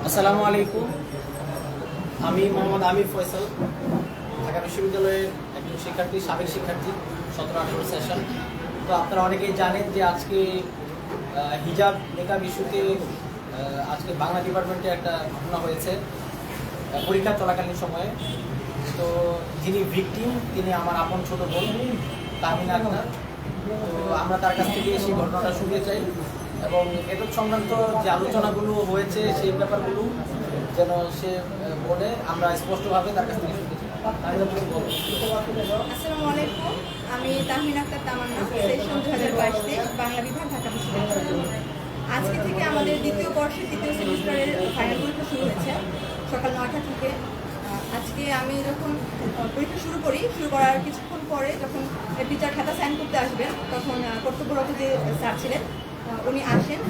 আসসালামু আলাইকুম। আমি মোহাম্মদ আমির ফয়সাল, ঢাকা বিশ্ববিদ্যালয়ের একজন শিক্ষার্থী, সাবেক শিক্ষার্থী, 17-18 সেশন। তো আপনারা অনেকেই জানেন যে আজকে হিজাব নিকাব ইস্যুতে আজকে বাংলা ডিপার্টমেন্টে একটা ঘটনা হয়েছে পরীক্ষা চলাকালীন সময়ে। তো যিনি ভিকটিম তিনি আমার আপন ছোট বোন তাহমিনা আক্তার। তো আমরা তার কাছ থেকে সেই ঘটনাটা শুনতে চাই এবং এতদ সংক্রান্ত যে আলোচনাগুলো হয়েছে সেই ব্যাপারগুলো যেন সে বলে আমরা স্পষ্টভাবে তার কাছ থেকে শুনতে চাই। আসসালামু আলাইকুম, আমি তাহমিনা আক্তার তামান্না, সেশন 2022 বাংলা বিভাগ, ঢাকা বিশ্ববিদ্যালয়। আজকে থেকে আমাদের দ্বিতীয় বর্ষের তৃতীয় সেমিস্টারের ফাইনাল পরীক্ষা শুরু হয়েছে সকাল 9টা থেকে। আজকে আমি যখন পরীক্ষা শুরু করার কিছুক্ষণ পরে যখন টিচার খাতা সাইন করতে আসবেন, তখন কর্তব্যরত যে স্যার ছিলেন উনি আসেন,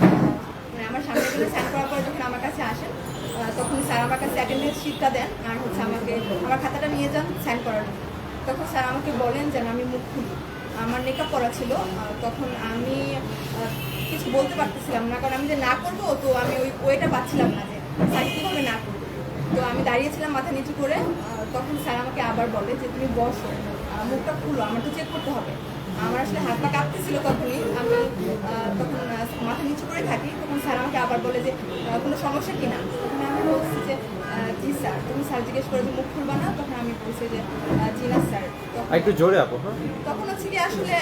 মানে আমার সামনে গেলে সাইন করার পরে যখন আমার কাছে আসেন তখন স্যার আমার কাছে অ্যাটেন্ডেন্স শিটটা দেন আর আমাকে আমার খাতাটা নিয়ে যান সাইন করার জন্য। তখন স্যার আমাকে বলেন যেন আমি মুখ খুলি। আমার মেকআপ করা ছিল, তখন আমি কিছু বলতে পারতেছিলাম না, কারণ আমি যে না করবো তো আমি ওই ওয়েটা পাচ্ছিলাম না যে স্যার কীভাবে না করবো। তো আমি দাঁড়িয়েছিলাম মাথা নিচু করে। তখন স্যার আমাকে আবার বলে যে তুমি বসো, মুখটা খুলো, আমার তো চেক করতে হবে। আমার আসলে হাত পা কাঁপতেছিল তখনই, আমি তখন মাথা নিচু করে থাকি। তখন স্যার আমাকে আবার বলে যে কোনো সমস্যা কিনা। তখন আমি বলছি যে জি স্যার। তখন স্যার জিজ্ঞেস করে যে মুখ খুলবা না, তখন আমি বলছি যে জি না স্যার। একটু জোরে আপু। তখন হচ্ছে কি আসলে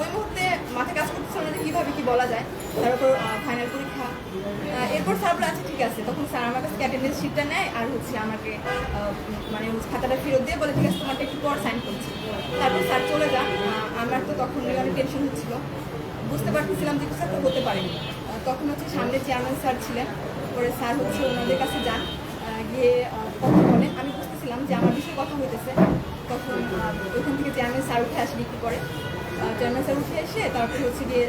ওই মুহূর্তে মাথা কাজ করতেছিল না যে কীভাবে কী বলা যায়, তার উপর ফাইনাল পরীক্ষা। এরপর স্যার বলে আচ্ছা ঠিক আছে। তখন স্যার আমার কাছে অ্যাটেন্ডেন্স শিটটা নেয় আর আমাকে মানে খাতাটা ফেরত দিয়ে বলে ঠিক আছে তোমারটা একটু পর সাইন করছি। তারপর স্যার চলে যান। আমার তো তখন অনেক টেনশন হচ্ছিল, বুঝতে পারতেছিলাম যে কিছু একটা হতে পারেনি। তখন হচ্ছে সামনে চেয়ারম্যান স্যার ছিলেন, পরে স্যার হচ্ছে ওনাদের কাছে যান, গিয়ে কথা বলেন। আমি বুঝতেছিলাম যে আমার বিষয়ে কথা হইতেছে। তখন ওইখান থেকে চেয়ারম্যান স্যার উঠে আসলে একটু পরে, চেয়ারম্যান স্যার উঠে এসে তারপরে হচ্ছে গিয়ে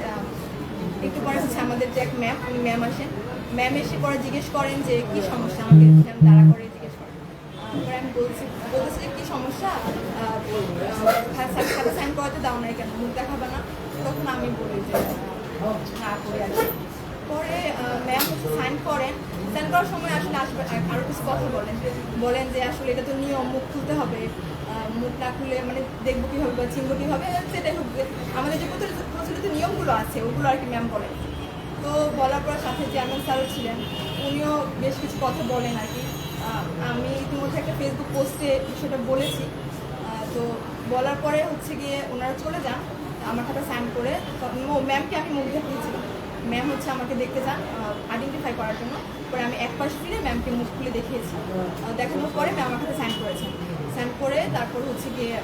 একটু পরে হচ্ছে আমাদের যে এক ম্যাম, উনি ম্যাম আসেন। ম্যাম এসে পরে জিজ্ঞেস করেন যে কী সমস্যা, আমাকে দাঁড়া করে জিজ্ঞেস করেন। পরে আমি বলতেছি যে কী সমস্যা, খাতা সাইন করাতে দাও না কেন, মুখ দেখাবে না। তখন আমি বলি যে না করে আসি। পরে ম্যাম হচ্ছে সাইন করেন। সাইন করার সময় আসলে আরও কিছু কথা বলেন যে আসলে এটা তো নিয়ম, মুখ খুলতে হবে, মুখ না খুলে মানে দেখবো কীভাবে বা চিনবো কীভাবে, সেটাই হোক আমাদের যে প্রচলিত নিয়মগুলো আছে ওগুলো আর কি ম্যাম বলেন। তো বলার পর সাথে চেয়ারম্যান স্যারও ছিলেন, উনিও বেশ কিছু কথা বলেন আর কি। আমি ইতিমধ্যে একটা ফেসবুক পোস্টে বিষয়টা বলেছি। তো বলার পরে হচ্ছে গিয়ে ওনারা চলে যান আমার খাতা সাইন করে। ম্যামকে আমি মুখ দেখিয়েছিলাম, ম্যাম হচ্ছে আমাকে দেখতে যান আইডেন্টিফাই করার জন্য। পরে আমি এক পাশ ফিরে ম্যামকে মুখ খুলে দেখিয়েছি। দেখানোর পরে ম্যাম আমার কাছে সাইন করেছেন। সাইন করে তারপর হচ্ছে গিয়ে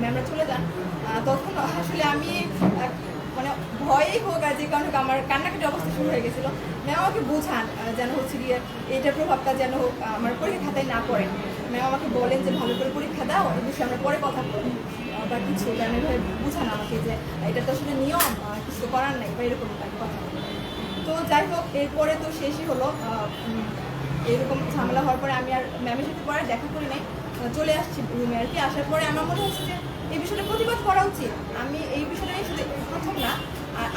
ম্যামরা চলে যান। তখন আসলে আমি মানে ভয়েই হোক আর যে কারণে আমার কান্নাকাটি অবস্থা শুরু হয়ে গেছিলো। ম্যাম আমাকে বোঝান যেন হচ্ছে গিয়ে এইটার প্রভাবটা যেন আমার পরীক্ষা খাতায় না পড়ে। ম্যাম আমাকে বলেন যে ভালো করে পরীক্ষা দাও, এই বিষয়ে আমরা পরে কথা বলি বা কিছু। ম্যাম এভাবে বুঝান আমাকে যে এটা তো আসলে নিয়ম, কিছু করার নেই বা এরকম একটা কথা। তো যাই হোক, এরপরে তো শেষই হলো। এরকম ঝামেলা হওয়ার পরে আমি আর ম্যামের সাথে পরে দেখা করি নাই, চলে আসছি রুমে আর কি। আসার পরে আমার মনে হচ্ছে যে এই বিষয়টা প্রতিবাদ করা উচিত। আমি এই বিষয়টা নিয়ে শুধু প্রথম না,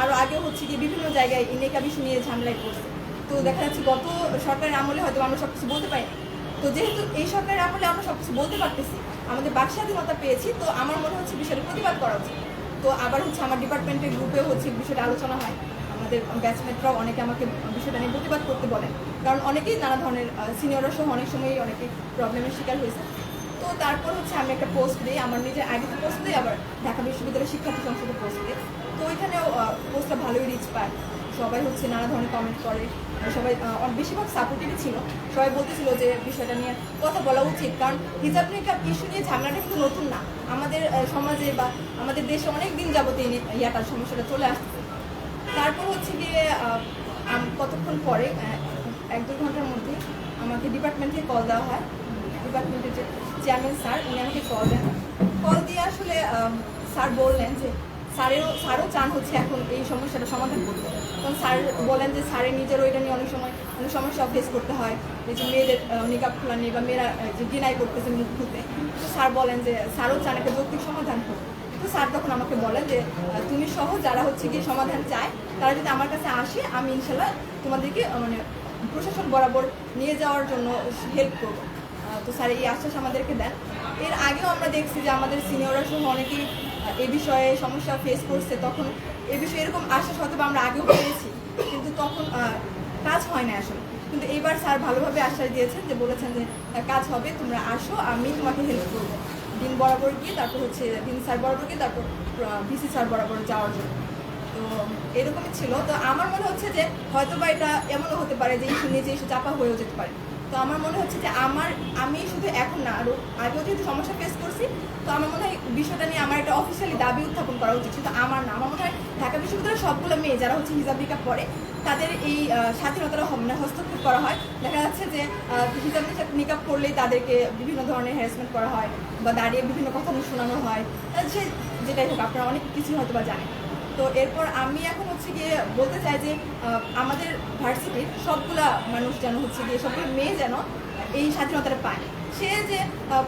আরও আগে হচ্ছে কি বিভিন্ন জায়গায় এই নেকা বিষয় নিয়ে ঝামেলায় পড়ছে। তো দেখা যাচ্ছে গত সরকারের আমলে হয়তো আমরা সব কিছু বলতে পারি, তো যেহেতু এই সরকারের আমলে আমরা সব কিছু বলতে পারতেছি, আমাদের বাক স্বাধীনতা পেয়েছি, তো আমার মনে হচ্ছে বিষয়টা প্রতিবাদ করা উচিত। তো আবার হচ্ছে আমার ডিপার্টমেন্টের গ্রুপে হচ্ছে বিষয়টা আলোচনা হয়, আমাদের ব্যাচমেটরাও অনেকে আমাকে বিষয়টা নিয়ে প্রতিবাদ করতে বলেন, কারণ অনেকেই নানা ধরনের সিনিয়ররা সহ অনেক সময়ই অনেকে প্রবলেমের শিকার হয়েছে। তো তারপর হচ্ছে আমি একটা পোস্ট দিই, আমার নিজের আইডিতে পোস্ট দিই, আবার ঢাকা বিশ্ববিদ্যালয়ের শিক্ষার্থী সংসদে পোস্ট দিই। তো ওইখানেও পোস্টটা ভালোই রিচ পায়, সবাই হচ্ছে নানা ধরনের কমেন্ট করে, সবাই বেশিরভাগ সাপোর্টিভই ছিল। সবাই বলতেছিল যে বিষয়টা নিয়ে কথা বলা উচিত, কারণ হিজাব নিকাব ইস্যু নিয়ে ঝামেলাটা কিন্তু নতুন না, আমাদের সমাজে বা আমাদের দেশে অনেক দিন যাবত এই সমস্যাটা চলে আসছে। তারপর হচ্ছে গিয়ে কতক্ষণ পরে 1-2 ঘন্টার মধ্যে আমাকে ডিপার্টমেন্ট থেকে কল দেওয়া হয়। ডিপার্টমেন্টের যে চেয়ারম্যান স্যার উনি আমাকে কল দেন। কল দিয়ে আসলে স্যার বললেন যে স্যারও চান হচ্ছে এখন এই সমস্যাটা সমাধান করতে। তখন স্যার বলেন যে স্যারের নিজেরও এটা নিয়ে অনেক সমস্যা ফেস করতে হয়, এই যে মেয়েদের নিকাব খোলা নিয়ে বা মেয়েরা যে ডিনাই করতেছে মুখ খুলতে। তো স্যার বলেন যে স্যারও চান একটা যৌক্তিক সমাধান হোক। তো স্যার তখন আমাকে বলেন যে তুমি সহ যারা হচ্ছে গিয়ে সমাধান চায় তারা যদি আমার কাছে আসে, আমি ইনশাল্লাহ তোমাদেরকে মানে প্রশাসন বরাবর নিয়ে যাওয়ার জন্য হেল্প করবো। তো স্যার এই আশ্বাস আমাদেরকে দেন। এর আগেও আমরা দেখছি যে আমাদের সিনিয়ররা সহ অনেকেই এই বিষয়ে সমস্যা ফেস করছে, তখন এই বিষয়ে এরকম আশ্বাস হয়তো আমরা আগেও পেয়েছি, কিন্তু তখন কাজ হয় না আসলে। কিন্তু এইবার স্যার ভালোভাবে আশ্বাস দিয়েছেন, যে বলেছেন যে কাজ হবে, তোমরা আসো, আমি তোমাকে হেল্প করবো দিন বরাবর গিয়ে, তারপর হচ্ছে দিন স্যার বরাবর গিয়ে তারপর ভিসি স্যার বরাবর যাওয়ার জন্য। তো এরকমই ছিল। তো আমার মনে হচ্ছে যে হয়তো বা এটা এমনও হতে পারে যে ইস্যু নিজে ইস্যু চাপা হয়েও যেতে পারে। তো আমার মনে হচ্ছে যে আমি শুধু এখন না, আরও আগেও যেহেতু সমস্যা ফেস করছি, তো আমার মনে হয় বিষয়টা নিয়ে আমার একটা অফিসিয়ালি দাবি উত্থাপন করা উচিত। শুধু আমার না, আমার মনে হয় ঢাকা বিশ্ববিদ্যালয়ের সবগুলো মেয়ে যারা হচ্ছে হিজাব নিকাব পরে, তাদের এই স্বাধীনতার হস্তক্ষেপ করা হয়। দেখা যাচ্ছে যে হিজাব নিকাব করলেই তাদেরকে বিভিন্ন ধরনের হ্যারাসমেন্ট করা হয়, বা দাঁড়িয়ে বিভিন্ন কথা শোনানো হয়, সে যেটাই হোক, আপনারা অনেক কিছু হয়তো বা জানেন। তো এরপর আমি এখন হচ্ছে গিয়ে বলতে চাই যে আমাদের ভার্সিটির সবগুলা মানুষ যেন হচ্ছে গিয়ে সবগুলো মেয়ে যেন এই স্বাধীনতাটা পায়। সে যে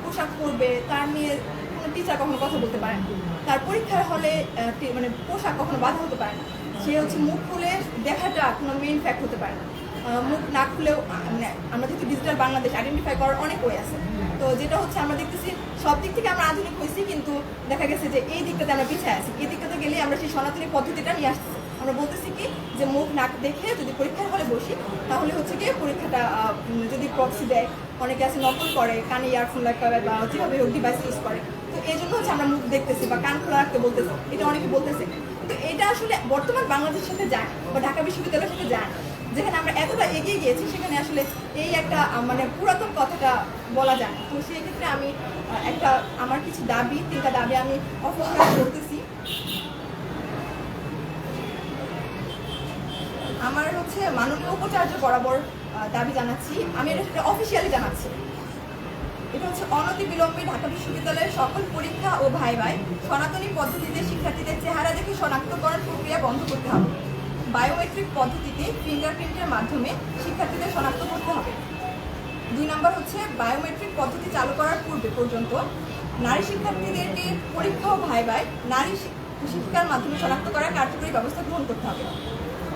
পোশাক পরবে তার নিয়ে কোনো টিচার কখনো কথা বলতে পারে না, তার পরীক্ষার হলে মানে পোশাক কখনো বাধা হতে পারে না, সে হচ্ছে মুখ খুলে দেখাটা কোনো মেইন ফ্যাক্ট হতে পারে না। মুখ না খুলেও মানে আমরা যেহেতু ডিজিটাল বাংলাদেশ আইডেন্টিফাই করার অনেক ওয়ে আছে। তো যেটা হচ্ছে আমরা দেখতেছি সব দিক থেকে আমরা আধুনিক হয়েছি, কিন্তু দেখা গেছে যে এই দিকটাতে আমরা পিছিয়ে আছি। এই দিকটাতে গেলে আমরা সেই সনাতনী পদ্ধতিটা নিয়ে আসতেছি। আমরা বলতেছি কি যে মুখ নাক দেখে যদি পরীক্ষার হলে বসি, তাহলে হচ্ছে গিয়ে পরীক্ষাটা যদি প্রক্সি দেয়, অনেকে আছে নকল করে, কানে ইয়ারফোন লাগাবে বা যেভাবে হোক ডিভাইস ইউজ করে। তো এই জন্য হচ্ছে আমরা মুখ দেখতেছি বা কান খোলা রাখতে বলতেছি, এটা অনেকে বলতেছে। তো এটা আসলে বর্তমান বাংলাদেশের সাথে যায় বা ঢাকা বিশ্ববিদ্যালয়ের সাথে যায় না। যেখানে আমরা এতটা এগিয়ে গিয়েছি, সেখানে আসলে এই একটা মানে পুরাতন কথাটা বলা যায়। তো সেই ক্ষেত্রে আমি আমার কিছু দাবি, 3টা দাবি আমি অফিসিয়ালি বলতেছি। আমার হচ্ছে মাননীয় উপাচার্য বরাবর দাবি জানাচ্ছি, আমি এটা অফিসিয়ালি জানাচ্ছি। এটা হচ্ছে অনতিবিলম্বে ঢাকা বিশ্ববিদ্যালয়ের সকল পরীক্ষা ও ভাইভায় সনাতনী পদ্ধতিতে শিক্ষার্থীদের চেহারা দেখে শনাক্তকরণ প্রক্রিয়া বন্ধ করতে হবে। বায়োমেট্রিক পদ্ধতিতে ফিঙ্গারপ্রিন্টের মাধ্যমে শিক্ষার্থীদের শনাক্ত করতে হবে। 2 নম্বর হচ্ছে বায়োমেট্রিক পদ্ধতি চালু করার পূর্বে পর্যন্ত নারী শিক্ষার্থীদেরকে পরীক্ষা ও ভাইভায় নারী শিক্ষার মাধ্যমে শনাক্ত করার কার্যকরী ব্যবস্থা গ্রহণ করতে হবে।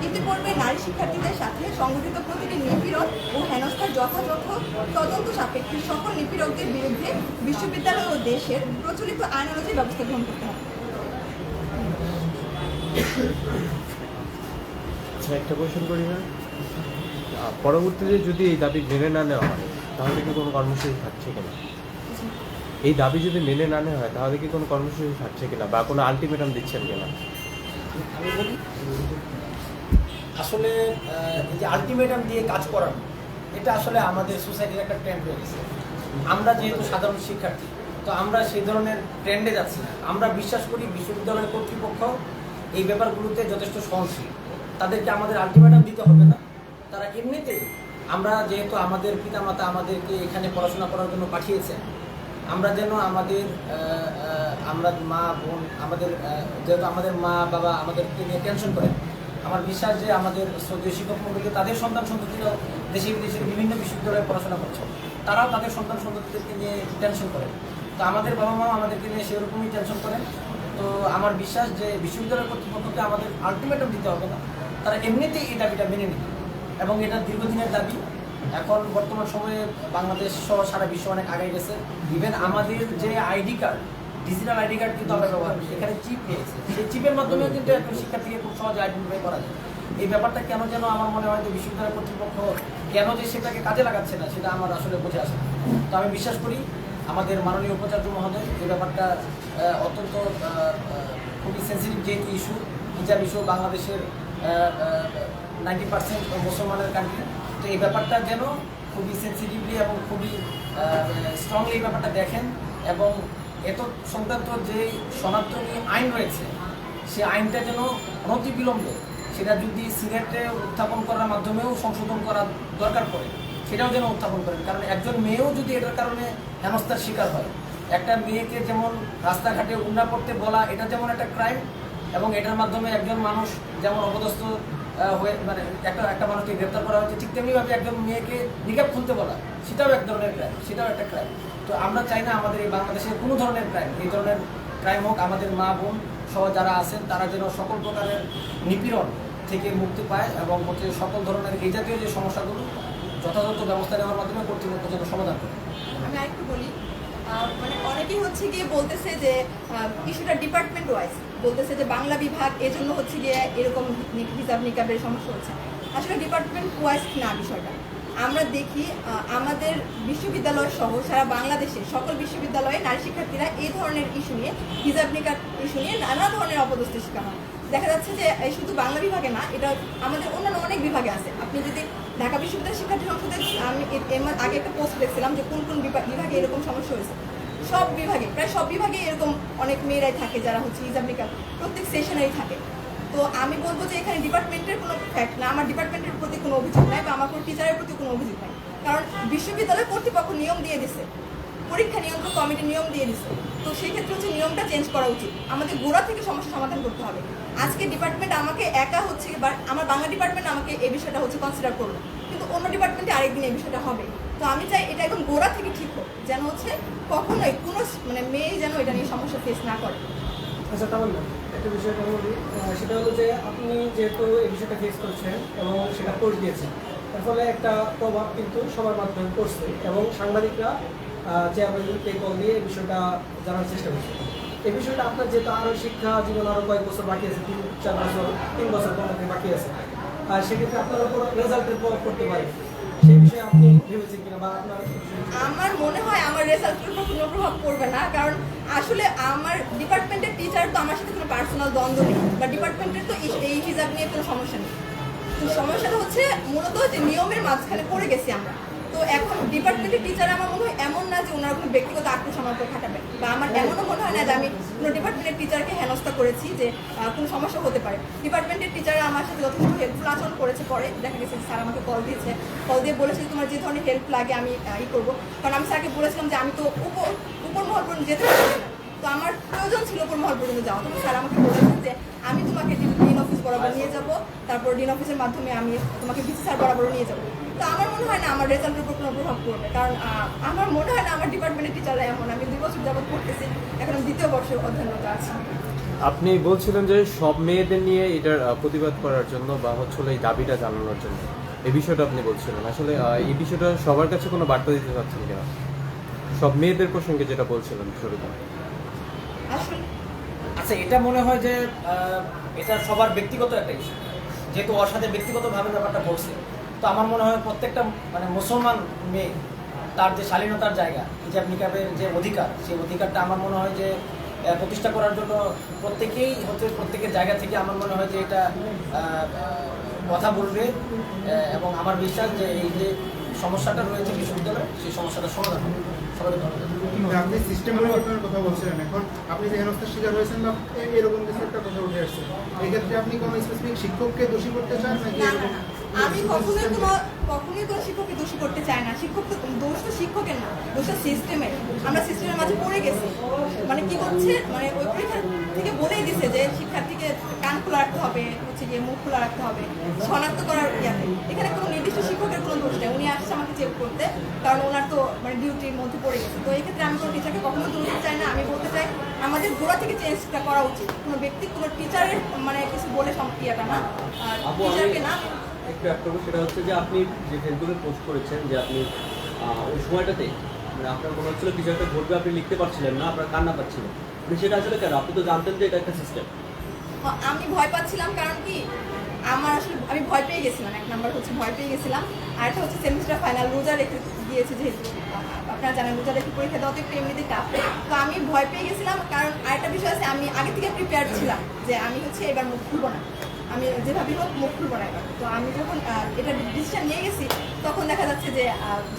ইতিপূর্বে নারী শিক্ষার্থীদের সাথে সংঘটিত প্রতিটি নিপীড়ন ও হেনস্থার যথাযথ তদন্ত সাপেক্ষে সকল নিপীড়কদের বিরুদ্ধে বিশ্ববিদ্যালয় ও দেশের প্রচলিত আইন অনুযায়ী ব্যবস্থা গ্রহণ করতে হবে। একটা কোয়েশ্চেন করি না, পরবর্তীতে যদি এই দাবি মেনে না নেওয়া হয় তাহলে কি কোনো কর্মসূচি থাকছে কিনা? এই দাবি যদি মেনে না নেওয়া হয় তাহলে কি কোনো কর্মসূচি থাকছে কিনা বা কোনো আলটিমেটাম দিচ্ছেন কিনা? আমি বলি, আসলে এই যে আলটিমেটাম দিয়ে কাজ করানো, এটা আসলে আমাদের সোসাইটির একটা ট্রেন্ড হয়ে গেছে। আমরা যেহেতু সাধারণ শিক্ষার্থী, তো আমরা সেই ধরনের ট্রেন্ডে যাচ্ছি না। আমরা বিশ্বাস করি বিশ্ববিদ্যালয়ের কর্তৃপক্ষ এই ব্যাপারগুলোতে যথেষ্ট সহনশীল। তাদেরকে আমাদের আলটিমেটাম দিতে হবে না। তারা এমনিতেই, আমরা যেহেতু আমাদের পিতামাতা আমাদেরকে এখানে পড়াশোনা করার জন্য পাঠিয়েছেন, আমরা যেন আমরা মা বোন যেহেতু আমাদের মা বাবা আমাদেরকে নিয়ে টেনশন করেন, আমার বিশ্বাস যে আমাদের শ্রদ্ধেয় শিক্ষক মন্ডলীকে তাদের সন্তান সন্ততিরাও দেশে বিদেশের বিভিন্ন বিশ্ববিদ্যালয়ে পড়াশোনা করছে, তারাও তাদের সন্তান সন্ততিদেরকে নিয়ে টেনশন করেন। তো আমাদের বাবা মা আমাদেরকে নিয়ে সেরকমই টেনশন করেন। তো আমার বিশ্বাস যে বিশ্ববিদ্যালয় কর্তৃপক্ষকে আমাদের আলটিমেটাম দিতে হবে না, তারা এমনিতেই এই দাবিটা মেনে নেবে এবং এটা দীর্ঘদিনের দাবি। এখন বর্তমান সময়ে বাংলাদেশ সহ সারা বিশ্ব অনেক আগে গেছে। ইভেন আমাদের যে ID card, digital ID card কিন্তু আমরা ব্যবহার করি, সেখানে চিপ পেয়েছে, সেই চিপের মাধ্যমেও কিন্তু একজন শিক্ষার্থীকে খুব সহজে আইডেন্টিফাই করা যায়। এই ব্যাপারটা কেন যেন আমার মনে হয় যে বিশ্ববিদ্যালয় কর্তৃপক্ষ কেন যে সেটাকে কাজে লাগাচ্ছে না, সেটা আমার আসলে বুঝে আসে না। তো আমি বিশ্বাস করি আমাদের মাননীয় উপাচার্য মহোদয় এই ব্যাপারটা অত্যন্ত খুবই সেন্সিটিভ যেহেতু ইস্যু, হিজাব ইস্যু, বাংলাদেশের 90% মুসলমানের কান্ট্রি। তো এই ব্যাপারটা যেন খুবই সেন্সিটিভলি এবং খুবই স্ট্রংলি এই ব্যাপারটা দেখেন এবং এত সংক্রান্ত যে সনাতনী আইন রয়েছে, সে আইনটা যেন অনতিবিলম্বে সেটা যদি সিলেটে উত্থাপন করার মাধ্যমেও সংশোধন করার দরকার পড়ে, সেটাও যেন উত্থাপন করেন। কারণ একজন মেয়েও যদি এটার কারণে হেনস্থার শিকার হয়, একটা মেয়েকে যেমন রাস্তাঘাটে উন্না পড়তে বলা, এটা যেমন একটা ক্রাইম, এবং এটার মাধ্যমে একজন মানুষ যেমন অপদস্থ হয়ে মানে একটা মানুষকে গ্রেপ্তার করা হচ্ছে, ঠিক তেমনিভাবে একজন মেয়েকে নিকাব খুলতে বলা, সেটাও এক ধরনের ক্রাইম, সেটাও একটা ক্রাইম। তো আমরা চাই না আমাদের এই বাংলাদেশের কোনো ধরনের ক্রাইম, এই ধরনের ক্রাইম হোক। আমাদের মা বোন সহ যারা আছেন তারা যেন সকল প্রকারের নিপীড়ন থেকে মুক্তি পায় এবং হচ্ছে সকল ধরনের এই জাতীয় যে সমস্যাগুলো যথাযথ ব্যবস্থা নেওয়ার মাধ্যমে কর্তৃপক্ষ যেন সমাধান করে। আমি আরেকটু বলি, মানে অনেকেই হচ্ছে গিয়ে বলতেছে যে ইস্যুটা ডিপার্টমেন্ট ওয়াইজ, বলতেছে যে বাংলা বিভাগ এজন্য হচ্ছে গিয়ে এরকম হিজাব নিকাবের সমস্যা হচ্ছে। আসলে ডিপার্টমেন্ট ওয়াইজ না বিষয়টা। আমরা দেখি আমাদের বিশ্ববিদ্যালয় সহ সারা বাংলাদেশে সকল বিশ্ববিদ্যালয়ে নারী শিক্ষার্থীরা এই ধরনের ইস্যু নিয়ে, হিজাব নিকাব ইস্যু নিয়ে নানা ধরনের অপদস্থের শিকার হয়। দেখা যাচ্ছে যে শুধু বাংলা বিভাগে না, এটা আমাদের অন্যান্য অনেক বিভাগে আছে। আপনি যদি ঢাকা বিশ্ববিদ্যালয় শিক্ষার্থী সংসদে, আমি আগে একটা পোস্ট দেখছিলাম যে কোন কোন বিভাগে এরকম সমস্যা হয়েছে। সব বিভাগে, প্রায় সব বিভাগে এরকম অনেক মেয়েরাই থাকে যারা হচ্ছে হিজাব নিকাব প্রত্যেক সেশনেই থাকে। তো আমি বলবো যে এখানে ডিপার্টমেন্টের কোনো ফ্যাক্ট না, আমার ডিপার্টমেন্টের প্রতি কোনো অভিযোগ নাই বা আমার কোনো টিচারের প্রতি কোনো অভিযোগ নাই। কারণ বিশ্ববিদ্যালয় কর্তৃপক্ষ নিয়ম দিয়ে দিছে, পরীক্ষা নিয়ন্ত্রক কমিটি নিয়ম দিয়ে দিছে। তো সেই ক্ষেত্রে হচ্ছে নিয়মটা চেঞ্জ করা উচিত। আমাদের গোড়া থেকে সমস্যা সমাধান করতে হবে। আজকে ডিপার্টমেন্ট আমাকে একা হচ্ছে, বা আমার বাংলা ডিপার্টমেন্ট আমাকে এই বিষয়টা হচ্ছে কনসিডার করলো, কিন্তু অন্য ডিপার্টমেন্টে আরেকদিন এই বিষয়টা হবে। তো আমি চাই এটা একদম গোড়া থেকে ঠিক হোক, যেন হচ্ছে কখনোই কোনো মানে মেয়ে যেন এটা নিয়ে সমস্যা ফেস না করে। আচ্ছা, তামান্না, একটা বিষয় কথা বলি, সেটা হলো যে আপনি যেহেতু এই বিষয়টা ফেস করছেন এবং সেটা পোস্ট দিয়েছেন, এর ফলে একটা প্রভাব কিন্তু সবার মাধ্যমে পড়ছে এবং সাংবাদিকরা চেয়ারম্যানকে কল দিয়ে এই বিষয়টা জানার চেষ্টা করছে। এই বিষয়টা আপনার যেহেতু আরও শিক্ষা জীবন আরও কয়েক বছর বাকি আছে, 3 বছর পরে বাকি আছে, আর সেক্ষেত্রে আপনার উপর রেজাল্টের প্রভাব পড়তে পারে, সেই বিষয়ে আপনি ভেবেছেন কিনা বা আপনার? আমার মনে হয় আমার রেজাল্টের উপর কোনো প্রভাব পড়বে না, কারণ আসলে আমার ডিপার্টমেন্টের টিচার তো আমার সাথে কোনো পার্সোনাল দ্বন্দ্ব নেই, বা ডিপার্টমেন্টের তো এই হিসাব নিয়ে কোনো সমস্যা নেই। তো সমস্যাটা হচ্ছে মূলত যে নিয়মের মাঝখানে পড়ে গেছি আমরা। তো এখন ডিপার্টমেন্টের টিচার আমার মনে হয় এমন না যে ওনারা কোনো ব্যক্তিগত আক্রোশ আমার উপর খাটাবে, বা আমার এমনও মনে হয় না যে আমি কোনো ডিপার্টমেন্টের টিচারকে হেনস্থা করেছি যে কোনো সমস্যা হতে পারে। ডিপার্টমেন্টের টিচাররা আমার সাথে যথেষ্ট হেল্পফুল আচরণ করেছে। পরে দেখা গেছে স্যার আমাকে কল দিয়ে বলেছে যে তোমার যে ধরনের হেল্প লাগে আমি করবো। কারণ আমি স্যারকে বলেছিলাম যে আমি তো উপর মহল পর্যন্ত যেতে পারছি না, তো আমার প্রয়োজন ছিল উপর মহল পর্যন্ত যাওয়া। তখন স্যার আমাকে বলেছেন যে আমি তোমাকে ডিন অফিস বরাবর নিয়ে যাব, তারপর ডিন অফিসের মাধ্যমে আমি তোমাকে ভিসি স্যার বরাবর নিয়ে যাবো। তো আমার মনে হয় না আমার রেজাল্টের উপর কোনো প্রভাব পড়বে, কারণ আমার মনে হয় না আমার ডিপার্টমেন্টের টিচাররা এমন। আমি 2 বছর যাবত পড়তেছি, এখন 2য় বর্ষে অধ্যয়নরত আছি। আপনি বলছিলেন যে সব মেয়েদের নিয়ে এটার প্রতিবাদ করার জন্য বা হচ্ছে এই দাবিটা জানানোর জন্য এই বিষয়টা আপনি বলছিলেন। আসলে এই বিষয়টা সবার কাছে কোনো বার্তা দিতে চাচ্ছেন কিনা, সব মেয়েদের প্রসঙ্গে যেটা বলছিলেন শুরুতে? আসলে আচ্ছা, এটা মনে হয় যে এটা সবার ব্যক্তিগত একটা ইস্যু, যেহেতু ওর সাথে ব্যক্তিগতভাবে ব্যাপারটা পড়ছে। তো আমার মনে হয় প্রত্যেকটা মানে মুসলমান মেয়ে তার যে শালীনতার জায়গা, হিজাব নিকাবের যে অধিকার, সেই অধিকারটা আমার মনে হয় যে প্রতিষ্ঠা করার জন্য প্রত্যেকেই হচ্ছে প্রত্যেকের জায়গা থেকে আমার মনে হয় যে এটা কথা বলবে। এবং আমার বিশ্বাস যে এই যে সমস্যাটা রয়েছে বিশ্ববিদ্যালয়ে, সেই সমস্যাটা সমাধান হবে। সবাই ধন্যবাদ। আপনি সিস্টেম পরিবর্তনের কথা বলছিলেন, এখন আপনি যে হেনস্থার শিকার হয়েছেন বা এরকম কিছু একটা কথা উঠে আসছে, এই ক্ষেত্রে আপনি কোনো স্পেসিফিক শিক্ষককে দোষী করতে চান নাকি? না, আমি কখনোই কোনো শিক্ষককে দোষী করতে চাই না। দোষ তো শিক্ষকের না, দোষটা সিস্টেমের। আমরা সিস্টেমের মাঝে পড়ে গেছি। মানে কি করছে, মানে ওই পরীক্ষা থেকে বলেই দিছে যে শিক্ষার্থীকে কান খোলা রাখতে হবে, হচ্ছে গিয়ে মুখ খোলা রাখতে হবে, শনাক্ত করার ইয়াতে। এখানে কোনো নির্দিষ্ট শিক্ষকের কোনো দোষ নেই। উনি আসছে আমাকে চেক করতে, কারণ ওনার তো মানে ডিউটির মধ্যে পড়ে গেছে। তো এই ক্ষেত্রে আমি কোনো টিচারকে কখনো দোষ দিতে চাই না। আমি বলতে চাই আমাদের গোড়া থেকে চেঞ্জটা করা উচিত। কোনো ব্যক্তি কোনো টিচারের মানে কিছু বলে ইয়েটা না, টিচারকে না। একটু অ্যাড করবো, সেটা হচ্ছে যে আপনি যে ফেসবুকে পোস্ট করেছেন যে আপনি ওই সময়টাতে মানে আপনার মনে হচ্ছিল কিছু একটা ঘটবে, আপনি লিখতে পারছিলেন না, আপনার কান্না পাচ্ছিলেন। আপনি সেটা আসলে কেন? আপনি তো জানতেন যে এটা একটা সিস্টেম। আমি ভয় পাচ্ছিলাম, কারণ কি আমার আসলে আমি ভয় পেয়ে গেছিলাম। 1 নাম্বার হচ্ছে ভয় পেয়ে গেছিলাম, আর একটা হচ্ছে সেমিস্টার ফাইনাল রোজা রেখে দিয়েছে, যেহেতু আপনারা জানেন রোজা রেখে পরীক্ষা দেওয়া তো একটু এমনিতে টাফ। তো আমি ভয় পেয়ে গেছিলাম, কারণ আরেকটা বিষয় আছে, আমি আগে থেকে প্রিপেয়ার ছিলাম যে আমি হচ্ছে এবার মুখ খুলবো না, আমি যেভাবেই হোক মুখ খুলবো না এবার। তো আমি যখন এটা ডিসিশন নিয়ে গেছি, তখন দেখা যাচ্ছে যে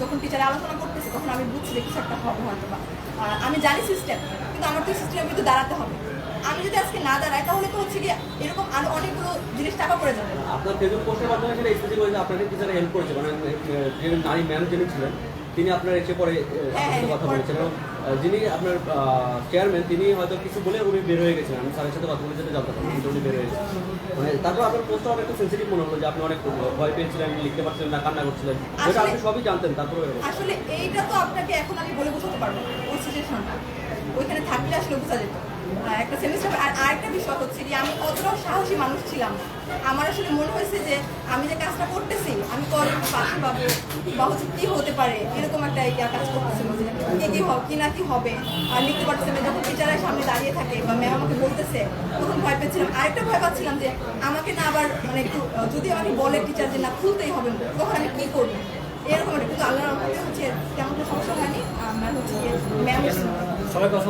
যখন টিচার আলোচনা করতেছে, তখন আমি বুঝছি যে কিছু একটা হবে হয়তো বা। আমি জানি সিস্টেম, কিন্তু আমার তো সিস্টেমের ভিতরে দাঁড়াতে হবে। আমি যদি আজকে না দাঁড়াই, তাহলে তো হচ্ছে কি এরকম আরো অনেকগুলো জিনিস টাকা পড়ে যাবে। আপনার ফেসবুক পোস্টের মাধ্যমে সেটা স্পেসিফিক হয়েছে, আপনাকে টিচারে হেল্প করেছে, মানে যে নারী ম্যাম যিনি ছিলেন তিনি আপনার এসে পরে আপনার কথা বলেছেন, এবং যিনি আপনার চেয়ারম্যান তিনি হয়তো কিছু বলে উনি বের হয়ে গেছেন। আমি স্যারের সাথে কথা বলে যেতে জানতে পারলাম উনি বের হয়ে গেছেন। মানে তারপর আপনার পোস্টটা অনেক একটু সেন্সিটিভ মনে হলো যে আপনি অনেক ভয় পেয়েছিলেন, লিখতে পারছিলেন না, কান্না করছিলেন, যেটা আপনি সবই জানতেন। তারপরে আসলে এইটা তো আপনাকে এখন আমি বলে বোঝাতে পারবো না, ওই সিচুয়েশনটা ওইখানে থাকলে আসলে বোঝা যেত। একটা সেমিস্টার। আর আরেকটা বিষয় হচ্ছে যে আমি অতটাও সাহসী মানুষ ছিলাম না। আমার আসলে মনে হয়েছে যে আমি যে কাজটা করতেছি আমি কলেজ পাশে পাবো বা হচ্ছে কি হতে পারে এরকম একটা কাজ করতেছিল যে কি না কি হবে আর লিখতে পারতেছে যখন টিচারের সামনে দাঁড়িয়ে থাকে বা ম্যাম আমাকে বলতেছে তখন ভয় পেয়েছিলাম। আরেকটা ভয় পাচ্ছিলাম যে আমাকে না আবার মানে একটু যদি আমাকে বলে টিচার যে না খুলতেই হবে না তখন আমি কি করবো এরকম একটা। কিন্তু আল্লাহর রহমতে হচ্ছে তেমন কোনো সমস্যা হয়নি। আমার হচ্ছে ম্যাম সবাই কথা